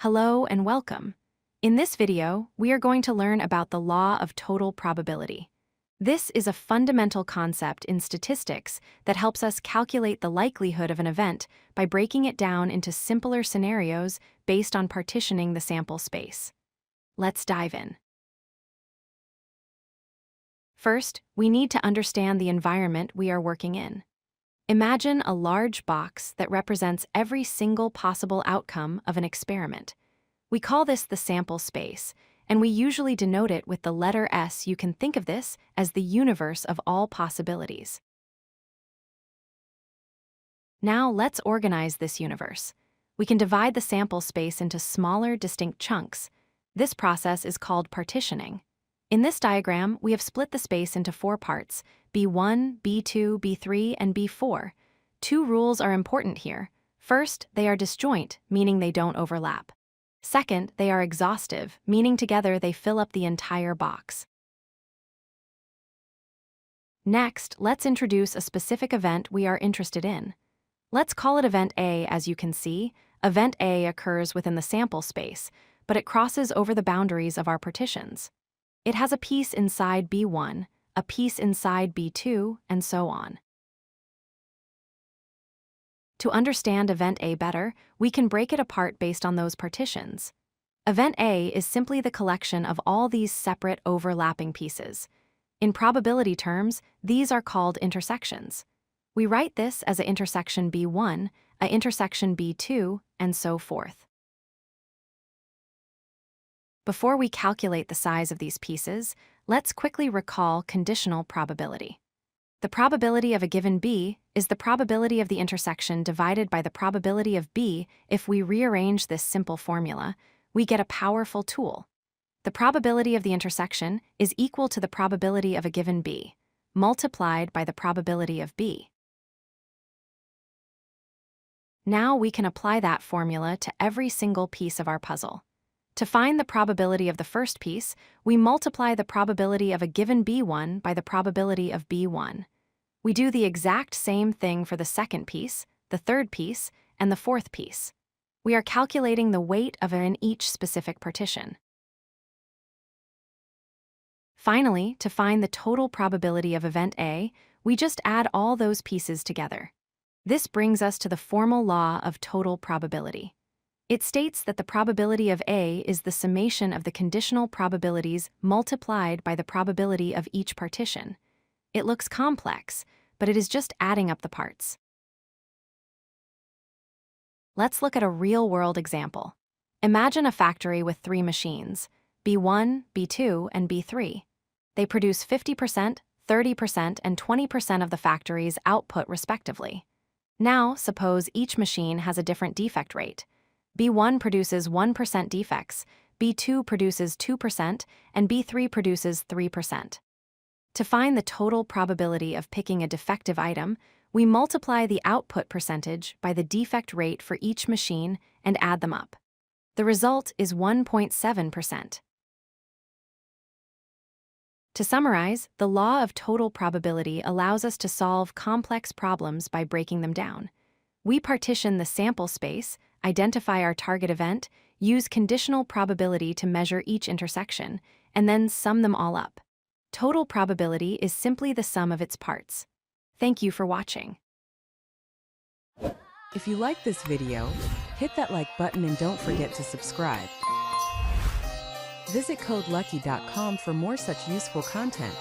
Hello and welcome. In this video, we are going to learn about the law of total probability. This is a fundamental concept in statistics that helps us calculate the likelihood of an event by breaking it down into simpler scenarios based on partitioning the sample space. Let's dive in. First, we need to understand the environment we are working in. Imagine a large box that represents every single possible outcome of an experiment. We call this the sample space, and we usually denote it with the letter S. You can think of this as the universe of all possibilities. Now let's organize this universe. We can divide the sample space into smaller, distinct chunks. This process is called partitioning. In this diagram, we have split the space into 4 parts: B1, B2, B3, and B4. 2 rules are important here. First, they are disjoint, meaning they don't overlap. Second, they are exhaustive, meaning together they fill up the entire box. Next, let's introduce a specific event we are interested in. Let's call it event A. As you can see, event A occurs within the sample space, but it crosses over the boundaries of our partitions. It has a piece inside B1, a piece inside B2, and so on. To understand event A better, we can break it apart based on those partitions. Event A is simply the collection of all these separate overlapping pieces. In probability terms, these are called intersections. We write this as an intersection B1, an intersection B2, and so forth. Before we calculate the size of these pieces, let's quickly recall conditional probability. The probability of a given B is the probability of the intersection divided by the probability of B. If we rearrange this simple formula, we get a powerful tool. The probability of the intersection is equal to the probability of a given B, multiplied by the probability of B. Now we can apply that formula to every single piece of our puzzle. To find the probability of the first piece, we multiply the probability of a given B1 by the probability of B1. We do the exact same thing for the second piece, the third piece, and the fourth piece. We are calculating the weight of in each specific partition. Finally, to find the total probability of event A, we just add all those pieces together. This brings us to the formal law of total probability. It states that the probability of A is the summation of the conditional probabilities multiplied by the probability of each partition. It looks complex, but it is just adding up the parts. Let's look at a real-world example. Imagine a factory with 3 machines, B1, B2, and B3. They produce 50%, 30%, and 20% of the factory's output respectively. Now, suppose each machine has a different defect rate. B1 produces 1% defects, B2 produces 2%, and B3 produces 3%. To find the total probability of picking a defective item, we multiply the output percentage by the defect rate for each machine and add them up. The result is 1.7%. To summarize, the law of total probability allows us to solve complex problems by breaking them down. We partition the sample space, identify our target event, use conditional probability to measure each intersection, and then sum them all up. Total probability is simply the sum of its parts. Thank you for watching. If you like this video, hit that like button and don't forget to subscribe. Visit codelucky.com for more such useful content.